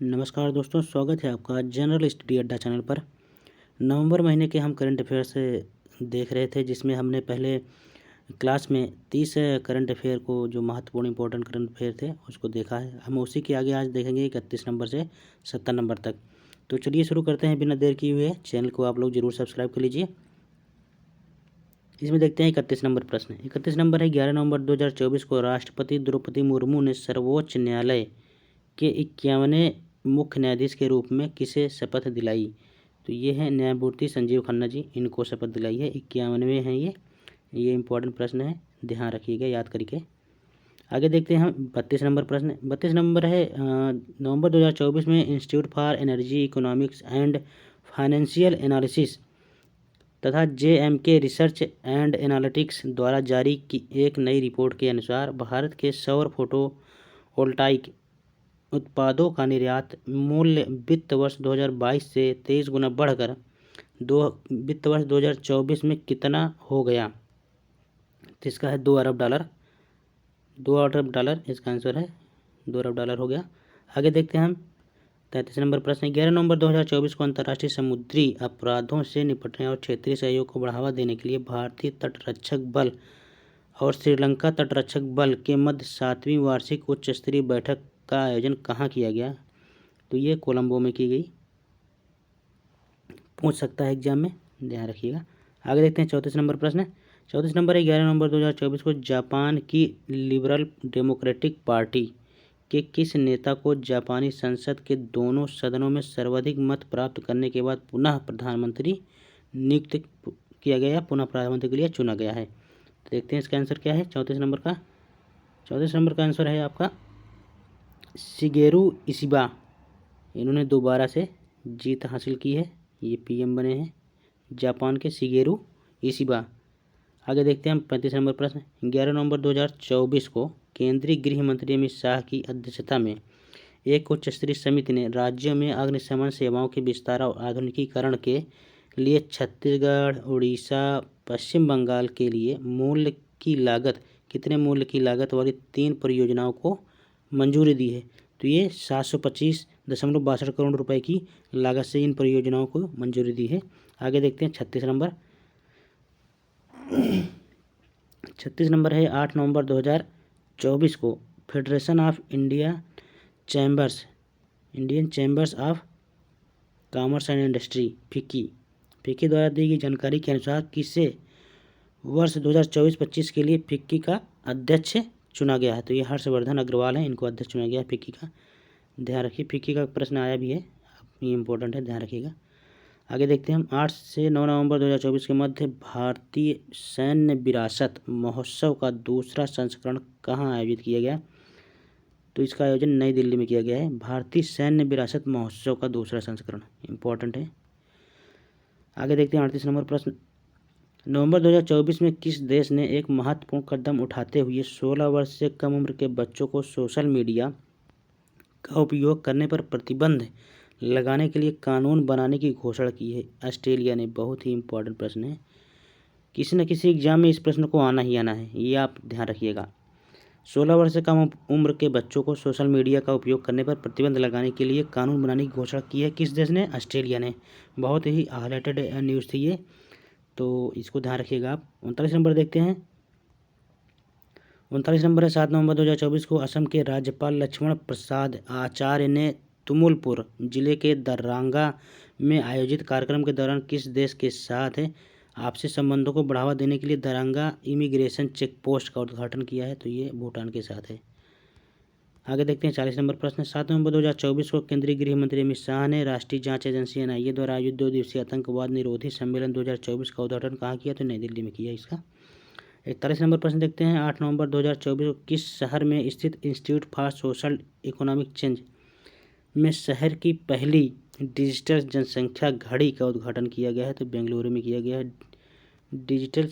नमस्कार दोस्तों, स्वागत है आपका जनरल स्टडी अड्डा चैनल पर। नवंबर महीने के हम करंट अफेयर्स देख रहे थे, जिसमें हमने पहले क्लास में 30 करंट अफेयर को, जो महत्वपूर्ण इंपॉर्टेंट करंट अफेयर थे, उसको देखा है। हम उसी के आगे आज देखेंगे 31 नंबर से 70 नंबर तक। तो चलिए शुरू करते हैं बिना देर किए हुए। चैनल को आप लोग जरूर सब्सक्राइब कर लीजिए। इसमें देखते हैं 31 नंबर प्रश्न। 31 नंबर है, 11 नवंबर 2024 को राष्ट्रपति द्रौपदी मुर्मू ने सर्वोच्च न्यायालय के 51वें मुख्य न्यायाधीश के रूप में किसे शपथ दिलाई? तो ये है न्यायमूर्ति संजीव खन्ना जी, इनको शपथ दिलाई है। 51वें हैं ये इंपॉर्टेंट प्रश्न है, ध्यान रखिएगा याद करके। आगे देखते हैं हम 32 नंबर प्रश्न। 32 नंबर है, नवंबर 2024 में institute for energy economics and financial analysis तथा JMK रिसर्च एंड एनालिटिक्स द्वारा जारी की एक नई रिपोर्ट के अनुसार भारत के सौर फोटोवोल्टाइक उत्पादों का निर्यात मूल्य वित्त वर्ष 2022 से 23 गुना बढ़कर वित्त वर्ष 2024 में कितना हो गया? तो इसका है $2 अरब। $2 अरब इसका आंसर है, $2 अरब हो गया। आगे देखते हैं हम 33 नंबर प्रश्न। 11 नवंबर 2024 को अंतर्राष्ट्रीय समुद्री अपराधों से निपटने और क्षेत्रीय सहयोग को बढ़ावा देने के लिए भारतीय तटरक्षक बल और श्रीलंका तटरक्षक बल के मध्य 7वीं वार्षिक उच्च स्तरीय बैठक का आयोजन कहाँ किया गया? तो ये कोलंबो में की गई। पूछ सकता है एग्जाम में, ध्यान रखिएगा। आगे देखते हैं 34 नंबर प्रश्न। 34 नंबर है, 11 नवंबर 2024 को जापान की लिबरल डेमोक्रेटिक पार्टी के किस नेता को जापानी संसद के दोनों सदनों में सर्वाधिक मत प्राप्त करने के बाद पुनः प्रधानमंत्री नियुक्त किया गया, पुनः प्रधानमंत्री के लिए चुना गया है? तो देखते हैं इसका आंसर क्या है 34 नंबर का। 34 नंबर का आंसर है आपका शिगेरू इशिबा। इन्होंने दोबारा से जीत हासिल की है, ये PM बने हैं जापान के शिगेरू इशिबा। आगे देखते हैं हम 35 नंबर प्रश्न। 11 नवंबर 2024 को केंद्रीय गृह मंत्री अमित शाह की अध्यक्षता में एक उच्च स्तरीय समिति ने राज्यों में अग्निशमन सेवाओं के विस्तार और आधुनिकीकरण के लिए छत्तीसगढ़, उड़ीसा, पश्चिम बंगाल के लिए कितने मूल्य की लागत वाली 3 परियोजनाओं को मंजूरी दी है? तो ये 725.62 करोड़ रुपए की लागत से इन परियोजनाओं को मंजूरी दी है। आगे देखते हैं 36 नंबर। 36 नंबर है, 8 नवंबर 2024 को federation of Indian chambers of commerce and industry FICCI द्वारा दी गई जानकारी के अनुसार किसे वर्ष 2024-25 के लिए फिक्की का अध्यक्ष चुना गया है? तो ये हर्षवर्धन अग्रवाल है, इनको अध्यक्ष चुना गया है फिक्की का। ध्यान रखिए, फिक्की का प्रश्न आया भी है, ये इंपॉर्टेंट है, ध्यान रखिएगा। आगे देखते हैं हम 8 से 9 नवंबर 2024 के मध्य भारतीय सैन्य विरासत महोत्सव का दूसरा संस्करण कहाँ आयोजित किया गया? तो इसका आयोजन नई दिल्ली में किया गया है। भारतीय सैन्य विरासत महोत्सव का दूसरा संस्करण इंपॉर्टेंट है। आगे देखते हैं 38 नंबर प्रश्न। नवंबर 2024 में किस देश ने एक महत्वपूर्ण कदम उठाते हुए 16 वर्ष से कम उम्र के बच्चों को सोशल मीडिया का उपयोग करने पर प्रतिबंध लगाने के लिए कानून बनाने की घोषणा की है? ऑस्ट्रेलिया ने। बहुत ही इंपॉर्टेंट प्रश्न है, किसी न किसी एग्जाम में इस प्रश्न को आना ही आना है, ये आप ध्यान रखिएगा। 16 वर्ष से कम उम्र के बच्चों को सोशल मीडिया का उपयोग करने पर प्रतिबंध लगाने के लिए कानून बनाने की घोषणा की है किस देश ने? ऑस्ट्रेलिया ने। बहुत ही हाईलाइटेड न्यूज़ थी ये, तो इसको ध्यान रखिएगा आप। 39 नंबर देखते हैं। 39 नंबर है, 7 नवंबर 2024 को असम के राज्यपाल लक्ष्मण प्रसाद आचार्य ने तुमुलपुर जिले के दरंगा में आयोजित कार्यक्रम के दौरान किस देश के साथ आपसी संबंधों को बढ़ावा देने के लिए दरंगा इमिग्रेशन चेक पोस्ट का उद्घाटन किया है? तो ये भूटान के साथ है। आगे देखते हैं 40 नंबर प्रश्न। 7 नवंबर 2024 को केंद्रीय गृह मंत्री अमित शाह ने राष्ट्रीय जांच एजेंसी NIA द्वारा आयोजित 2 दिवसीय आतंकवाद निरोधी सम्मेलन 2024 का उद्घाटन कहाँ किया? तो नई दिल्ली में किया इसका। 41 नंबर प्रश्न देखते हैं। 8 नवंबर 2024 को किस शहर में स्थित institute for social economic change में शहर की पहली डिजिटल जनसंख्या घड़ी का उद्घाटन किया गया है? तो बेंगलुरु में किया गया है डिजिटल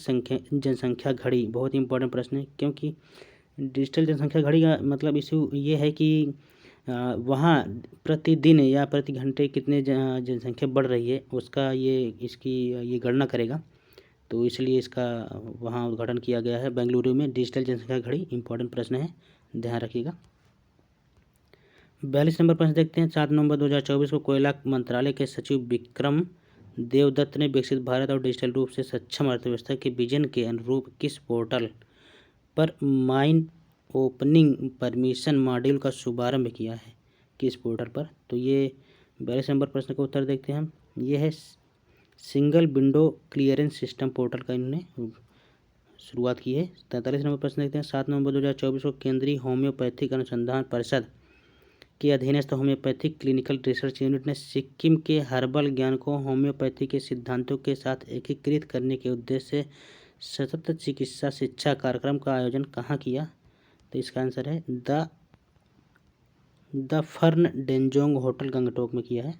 जनसंख्या घड़ी। बहुत ही इंपॉर्टेंट प्रश्न है, क्योंकि डिजिटल जनसंख्या घड़ी का मतलब इशू ये है कि वहाँ प्रतिदिन या प्रति घंटे कितने जनसंख्या बढ़ रही है उसका ये गणना करेगा, तो इसलिए इसका वहाँ उद्घाटन किया गया है बेंगलुरु में डिजिटल जनसंख्या घड़ी। इंपॉर्टेंट प्रश्न है, ध्यान रखिएगा। 42 नंबर प्रश्न देखते हैं। 7 नवंबर 2024 को कोयला मंत्रालय के सचिव विक्रम देवदत्त ने विकसित भारत और डिजिटल रूप से सक्षम अर्थव्यवस्था के विजन के अनुरूप किस पोर्टल पर माइन ओपनिंग परमिशन मॉड्यूल का शुभारंभ किया है? किस पोर्टल पर? तो ये 42 नंबर प्रश्न का उत्तर देखते हैं हम। ये है single window clearance system portal का इन्होंने शुरुआत की है। 43 नंबर प्रश्न देखते हैं। 7 नवंबर 2024 को केंद्रीय होम्योपैथिक अनुसंधान परिषद के अधीनस्थ होम्योपैथिक क्लिनिकल रिसर्च यूनिट ने सिक्किम के हर्बल ज्ञान को होम्योपैथी के सिद्धांतों के साथ एकीकृत करने के उद्देश्य से सतत चिकित्सा शिक्षा कार्यक्रम का आयोजन कहाँ किया? तो इसका आंसर है द फर्न डेंजोंग होटल गंगटोक में किया है।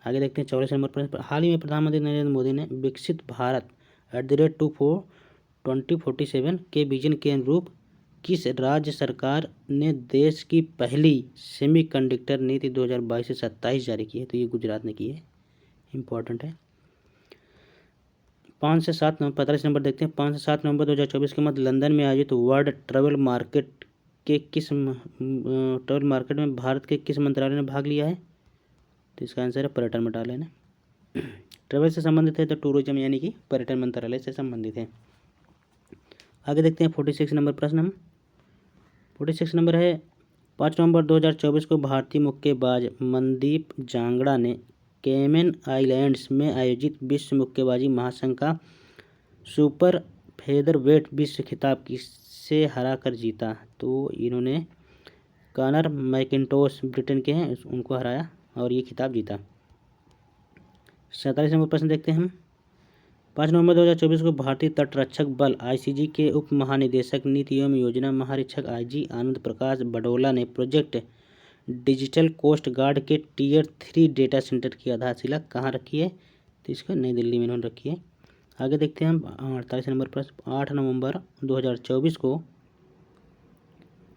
आगे देखते हैं 44 नंबर प्रश्न। हाल ही में प्रधानमंत्री नरेंद्र मोदी ने विकसित भारत @2047 के विजन के अनुरूप किस राज्य सरकार ने देश की पहली सेमीकंडक्टर नीति 2022 से 27 जारी की है? तो ये गुजरात ने की है। इम्पोर्टेंट है। 5 से 7 नवंबर 45 नंबर देखते हैं। 5 से 7 नवंबर 2024 के मध्य लंदन में आयोजित वर्ल्ड ट्रैवल मार्केट में भारत के किस मंत्रालय ने भाग लिया है? तो इसका आंसर है पर्यटन मंत्रालय ने। ट्रैवल से संबंधित है तो टूरिज्म यानी कि पर्यटन मंत्रालय से संबंधित है। आगे देखते हैं 46 नंबर प्रश्न। हम 46 नंबर है 5 नवंबर 2024 को भारतीय मुक्केबाज मनदीप जांगड़ा ने कैमन आइलैंड्स में आयोजित विश्व मुक्केबाजी महासंघ का सुपर फेदरवेट विश्व खिताब किससे हराकर जीता? तो इन्होंने कॉनर मैकिंटोश ब्रिटेन के हैं, उनको हराया और ये खिताब जीता। 47 नंबर प्रश्न देखते हैं हम। 5 नवंबर 2024 को भारतीय तटरक्षक बल आईसीजी के उप महानिदेशक नीति एवं योजना महानिरीक्षक आईजी आनंद प्रकाश बडोला ने प्रोजेक्ट डिजिटल कोस्ट गार्ड के टियर 3 डेटा सेंटर की आधारशिला कहाँ रखी है? तो इसका नई दिल्ली में इन्होंने रखी है। आगे देखते हैं हम 48 नंबर प्रश्न। 8 नवंबर 2024 को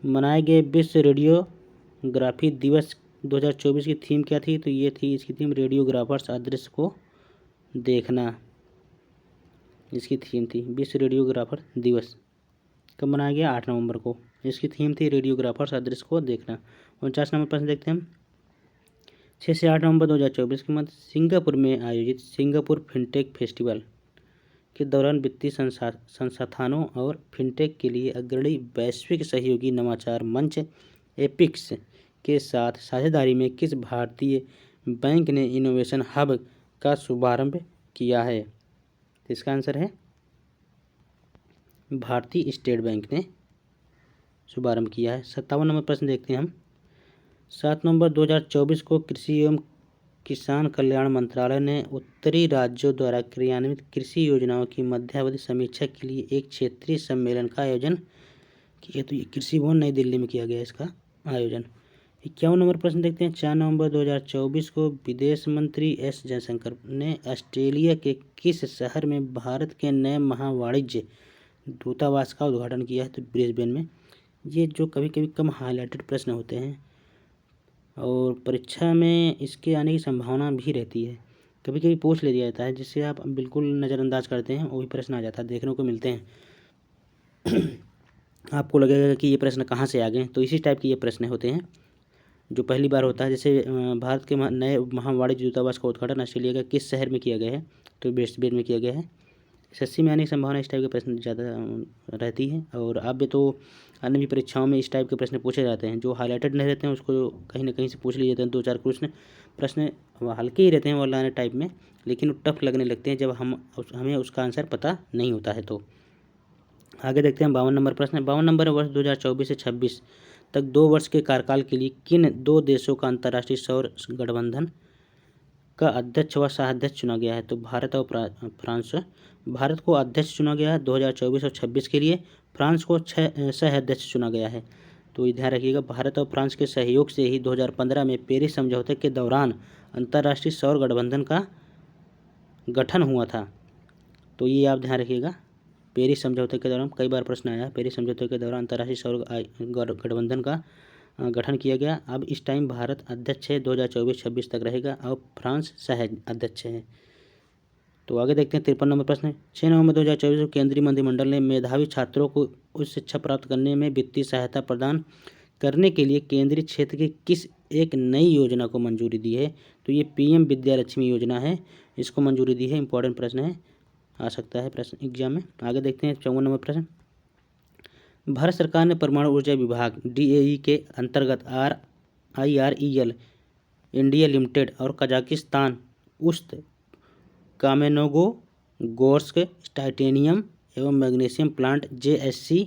मनाए गए विश्व रेडियोग्राफी दिवस 2024 की थीम क्या थी? तो ये थी इसकी थीम रेडियोग्राफर्स अदृश्य को देखना। इसकी थीम थी विश्व रेडियोग्राफर दिवस। कब मनाया गया? 8 नवंबर को। इसकी थीम थी रेडियोग्राफर्स अदृश्य को देखना। 49 नंबर प्रश्न देखते हैं हम। 6 से 8 नवंबर 2024 के मध्य सिंगापुर में आयोजित सिंगापुर फिनटेक फेस्टिवल के दौरान वित्तीय संस्थानों और फिनटेक के लिए अग्रणी वैश्विक सहयोगी नवाचार मंच एपिक्स के साथ साझेदारी में किस भारतीय बैंक ने इनोवेशन हब का शुभारंभ किया है? तो इसका आंसर है भारतीय स्टेट बैंक ने शुभारंभ किया है। 57 नंबर प्रश्न देखते हैं हम। 7 नवंबर 2024 को कृषि एवं किसान कल्याण मंत्रालय ने उत्तरी राज्यों द्वारा क्रियान्वित कृषि योजनाओं की मध्यावधि समीक्षा के लिए एक क्षेत्रीय सम्मेलन का आयोजन किया। तो ये कृषि भवन नई दिल्ली में किया गया इसका आयोजन। 51 नंबर प्रश्न देखते हैं। 4 नवंबर 2024 को विदेश मंत्री एस जयशंकर ने ऑस्ट्रेलिया के किस शहर में भारत के नए महावाणिज्य दूतावास का उद्घाटन किया है? तो ब्रिस्बेन में। ये जो कभी कभी कम हाईलाइटेड प्रश्न होते हैं और परीक्षा में इसके आने की संभावना भी रहती है, कभी कभी पूछ ले दिया जाता है जिससे आप बिल्कुल नज़रअंदाज करते हैं, वही प्रश्न आ जाता है, देखने को मिलते हैं। आपको लगेगा कि ये प्रश्न कहाँ से आ गए, तो इसी टाइप के ये प्रश्न होते हैं जो पहली बार होता है। जैसे भारत के नए महावाणिज्य दूतावास का उद्घाटन ऑस्ट्रेलिया का किस शहर में किया गया है? तो ब्रिस्बेन में किया गया है। एसएससी में आने की संभावना इस टाइप के प्रश्न ज़्यादा रहती है और अब तो अन्य भी परीक्षाओं में इस टाइप के प्रश्न पूछे जाते हैं। जो हाईलाइटेड नहीं रहते हैं उसको कहीं ना कहीं से पूछ लिए जाते हैं। 2-4 प्रश्न हल्के ही रहते हैं ऑनलाइन टाइप में, लेकिन टफ लगने लगते हैं जब हमें उसका आंसर पता नहीं होता है। तो आगे देखते हैं 52 नंबर प्रश्न। 52 नंबर वर्ष 2024 से 26 तक 2 वर्ष के कार्यकाल के लिए किन 2 देशों का अंतर्राष्ट्रीय सौर गठबंधन का अध्यक्ष व सह अध्यक्ष चुना गया है? तो भारत और फ्रांस। भारत को अध्यक्ष चुना गया है 2024 और 26 के लिए, फ्रांस को सह अध्यक्ष चुना गया है। तो ध्यान रखिएगा, भारत और फ्रांस के सहयोग से ही 2015 में पेरिस समझौते के दौरान अंतर्राष्ट्रीय सौर गठबंधन का गठन हुआ था। तो ये आप ध्यान रखिएगा, पेरिस समझौते के दौरान कई बार प्रश्न आया, पेरिस समझौते के दौरान अंतर्राष्ट्रीय सौर गठबंधन का गठन किया गया। अब इस टाइम भारत अध्यक्ष है, 2024-26 तक रहेगा और फ्रांस सह अध्यक्ष है। तो आगे देखते हैं 53 नंबर प्रश्न। 6 नवंबर 2024 को केंद्रीय मंत्रिमंडल ने मेधावी छात्रों को उच्च शिक्षा प्राप्त करने में वित्तीय सहायता प्रदान करने के लिए केंद्रीय क्षेत्र के किस एक नई योजना को मंजूरी दी है? तो ये पीएम विद्यालक्ष्मी योजना है, इसको मंजूरी दी है। इंपॉर्टेंट प्रश्न है, आ सकता है प्रश्न एग्जाम में। आगे देखते हैं 54 नंबर प्रश्न। भारत सरकार ने परमाणु ऊर्जा विभाग DAE के अंतर्गत IREL इंडिया लिमिटेड और कजाकिस्तान उस्त कामेनोगोर्स्क टाइटेनियम एवं मैग्नीशियम प्लांट JSC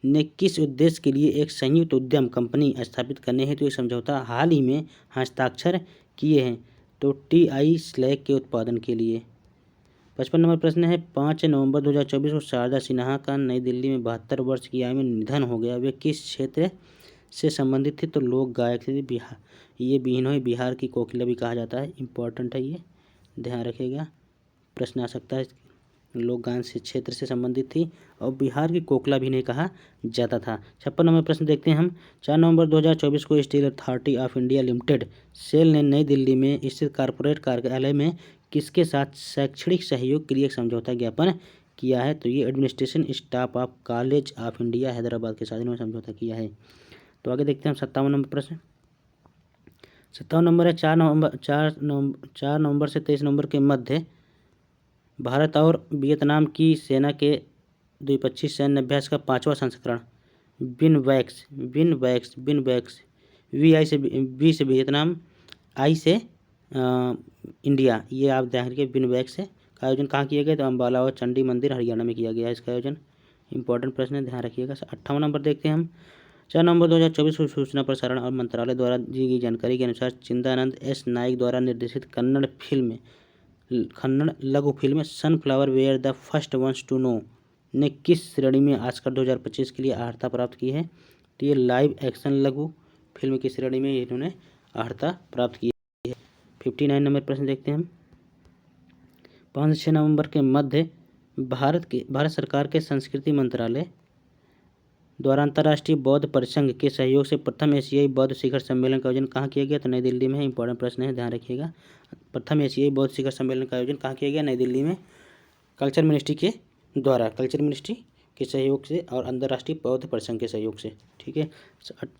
ने किस उद्देश्य के लिए एक संयुक्त उद्यम कंपनी स्थापित करने हेतु एक समझौता हाल ही में हस्ताक्षर किए हैं? तो TI स्लैग के उत्पादन के लिए। 55 नंबर प्रश्न है, 5 नवंबर 2024 को शारदा सिन्हा का नई दिल्ली में 72 वर्ष की आयु में निधन हो गया। वे किस क्षेत्र से संबंधित थे? तो लोक गायक थे। बिहार, ये बिनोई बिहार की कोकिला भी कहा जाता है। इंपॉर्टेंट है, ये ध्यान रखिएगा, प्रश्न आ सकता है। लोक गायन से क्षेत्र से संबंधित थी और बिहार की कोकिला भी नहीं कहा जाता था। 56 नंबर प्रश्न देखते हैं हम। 4 नवंबर 2024 को Steel Authority of India Limited SAIL ने नई दिल्ली में स्थित कॉर्पोरेट कार्यालय में किसके साथ शैक्षणिक सहयोग के लिए एक समझौता ज्ञापन किया है? तो ये administration staff of college of India Hyderabad के साथ इन्होंने समझौता किया है। तो आगे देखते हैं हम 57 नंबर प्रश्न। 57 नंबर है, 4 नवंबर से 23 नवंबर के मध्य भारत और वियतनाम की सेना के द्विपक्षीय सैन्य अभ्यास का 5वां संस्करण विनवैक्स VI से V से वियतनाम, I से इंडिया, ये आप ध्यान रखिए। विनवैक्स का आयोजन कहाँ किया गया? तो अम्बाला और चंडी मंदिर हरियाणा में किया गया है इसका आयोजन। इंपॉर्टेंट प्रश्न है, ध्यान रखिएगा। 58 नंबर देखते हैं हम। 4 नवंबर 2024 को सूचना प्रसारण और मंत्रालय द्वारा दी गई जानकारी के अनुसार चिदानंद S नाइक द्वारा निर्देशित कन्नड़ लघु फिल्म sunflower were the first ones to know ने किस श्रेणी में ऑस्कर 2025 के लिए अर्हता प्राप्त की है? तो ये लाइव एक्शन लघु फिल्म की श्रेणी में इन्होंने अर्हता प्राप्त की है। 59 नंबर प्रश्न देखते हैं हम। 5 से 6 नवंबर के मध्य भारत सरकार के संस्कृति मंत्रालय द्वारा अंतर्राष्ट्रीय बौद्ध परिसंघ के सहयोग से प्रथम एशियाई बौद्ध शिखर सम्मेलन का आयोजन कहाँ किया गया? तो नई दिल्ली में। इंपॉर्टेंट प्रश्न है, ध्यान रखिएगा। प्रथम एशियाई बौद्ध शिखर सम्मेलन का आयोजन कहाँ किया गया? नई दिल्ली में, कल्चर मिनिस्ट्री के सहयोग से और अंतर्राष्ट्रीय बौद्ध परिसंघ के सहयोग से। ठीक है।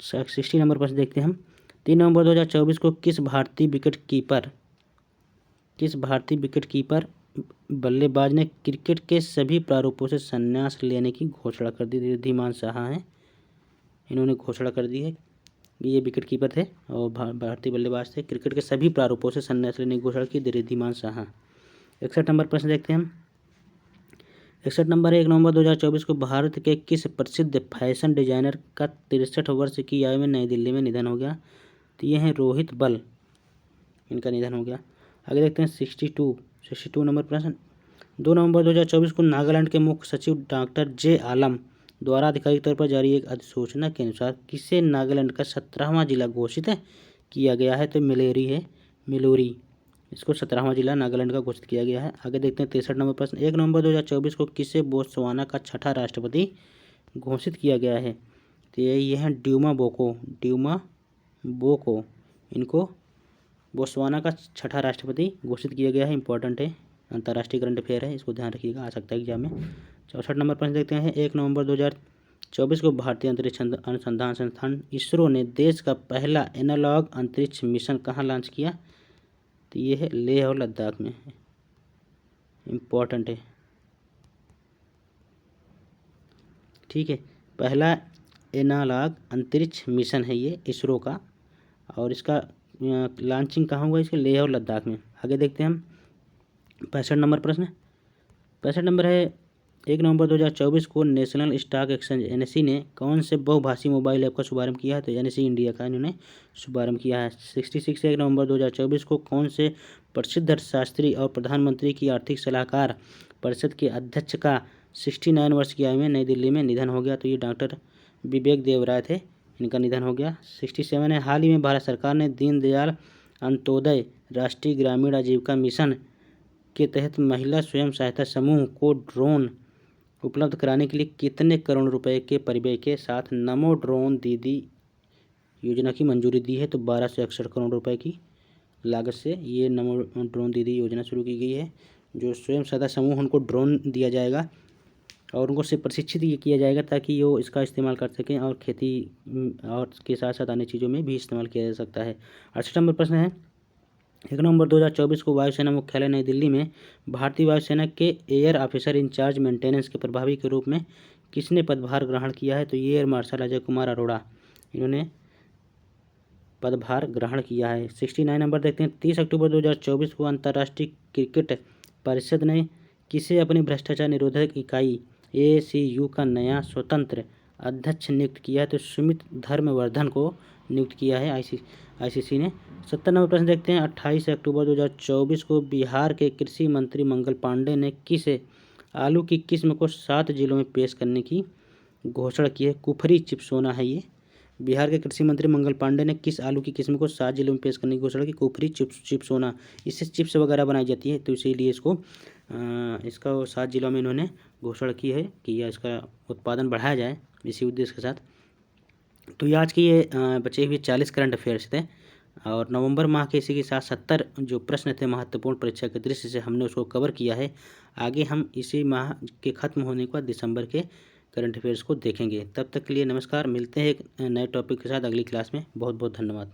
60 नंबर प्रश्न देखते हैं हम। 3 नवंबर 2024 को किस भारतीय विकेट कीपर बल्लेबाज ने क्रिकेट के सभी प्रारूपों से संन्यास लेने की घोषणा कर दी? रिद्धिमान साहा हैं, इन्होंने घोषणा कर दी है। ये विकेट कीपर थे और भारतीय बल्लेबाज थे। क्रिकेट के सभी प्रारूपों से संन्यास लेने की घोषणा की रिद्धिमान साहा। 61 नंबर प्रश्न देखते हैं हम। 61 नंबर 1 नवंबर 2024 को भारत के किस प्रसिद्ध फैशन डिजाइनर का 63 वर्ष की आयु में नई दिल्ली में निधन हो गया? तो ये हैं रोहित बल, इनका निधन हो गया। आगे देखते हैं 62 नंबर प्रश्न। 2 नवंबर 2024 को नागालैंड के मुख्य सचिव डॉक्टर J आलम द्वारा आधिकारिक तौर पर जारी एक अधिसूचना के अनुसार किसे नागालैंड का 17वां जिला घोषित किया गया है? तो मिलोरी, इसको 17वां जिला नागालैंड का घोषित किया गया है। आगे देखते हैं 63 नंबर प्रश्न। 1 नवंबर 2024 को किसे बोत्सवाना का 6ठा राष्ट्रपति घोषित किया गया है? तो ये हैं ड्यूमा बोको, इनको बोत्सवाना का 6ठा राष्ट्रपति घोषित किया गया है। इंपॉर्टेंट है, अंतर्राष्ट्रीय करंट अफेयर है, इसको ध्यान रखिएगा, आ सकता है एग्जाम में। 64 नंबर प्रश्न देखते हैं। 1 नवंबर 2024 को भारतीय अंतरिक्ष अनुसंधान संस्थान इसरो ने देश का पहला एनालॉग अंतरिक्ष मिशन कहाँ लॉन्च किया? तो ये है लेह और लद्दाख में है। इम्पॉर्टेंट है, ठीक है। पहला एनालॉग अंतरिक्ष मिशन है ये इसरो का, और इसका लॉन्चिंग कहाँ हुआ? इसके लेह और लद्दाख में। आगे देखते हैं हम 65 नंबर प्रश्न। 65 नंबर है, 1 नवंबर 2024 को नेशनल स्टॉक एक्सचेंज NSE ने कौन से बहुभाषी मोबाइल ऐप का शुभारंभ किया है? तो NSE इंडिया का इन्होंने शुभारंभ किया है। 66 1 नवंबर 2024 को कौन से प्रसिद्ध अर्थशास्त्री और प्रधानमंत्री की आर्थिक सलाहकार परिषद के अध्यक्ष का 69 वर्ष की आयु में नई दिल्ली में निधन हो गया? तो ये डॉक्टर विवेक देवराय थे, इनका निधन हो गया। 67 है, हाल ही में भारत सरकार ने दीनदयाल अंत्योदय राष्ट्रीय ग्रामीण आजीविका मिशन के तहत महिला स्वयं सहायता समूह को ड्रोन उपलब्ध कराने के लिए कितने करोड़ रुपए के परिव्यय के साथ नमो ड्रोन दीदी योजना की मंजूरी दी है? तो 1261 करोड़ रुपए की लागत से ये नमो ड्रोन दीदी योजना शुरू की गई है। जो स्वयं सहायता समूह उनको ड्रोन दिया जाएगा और उनको से प्रशिक्षित ये किया जाएगा ताकि वो इसका इस्तेमाल कर सकें और खेती और के साथ साथ अन्य चीज़ों में भी इस्तेमाल किया जा सकता है। 68 नंबर प्रश्न है, 1 नवंबर 2024 को वायुसेना मुख्यालय नई दिल्ली में भारतीय वायुसेना के एयर ऑफिसर इंचार्ज मेंटेनेंस के प्रभारी के रूप में किसने पदभार ग्रहण किया है? तो ये एयर मार्शल अजय कुमार अरोड़ा, इन्होंने पदभार ग्रहण किया है। 69 नंबर देखते हैं, 30 अक्टूबर 2024 को अंतर्राष्ट्रीय क्रिकेट परिषद ने किसे अपनी भ्रष्टाचार निरोधक इकाई ACU का नया स्वतंत्र अध्यक्ष नियुक्त किया है? तो सुमित धर्मवर्धन को नियुक्त किया है ICC ने। 70 नंबर प्रश्न देखते हैं, 28 अक्टूबर 2024 को बिहार के कृषि मंत्री मंगल पांडे ने किस आलू की किस्म को 7 जिलों में पेश करने की घोषणा की है? कुफरी चिप्सोना है ये। बिहार के कृषि मंत्री मंगल पांडे ने किस आलू की किस्म को 7 जिलों में पेश करने की घोषणा की? कुफरी चिप्सोना। इससे चिप्स वगैरह बनाई जाती है, तो इसीलिए इसका 7 जिलों में इन्होंने घोषणा की है कि यह इसका उत्पादन बढ़ाया जाए इसी उद्देश्य के साथ। तो ये आज की ये बचे हुए 40 करंट अफेयर्स थे और नवंबर माह के इसी के साथ 70 जो प्रश्न थे महत्वपूर्ण परीक्षा के दृष्टि से हमने उसको कवर किया है। आगे हम इसी माह के ख़त्म होने के बाद दिसंबर के करंट अफेयर्स को देखेंगे। तब तक के लिए नमस्कार, मिलते हैं एक नए टॉपिक के साथ अगली क्लास में। बहुत बहुत धन्यवाद।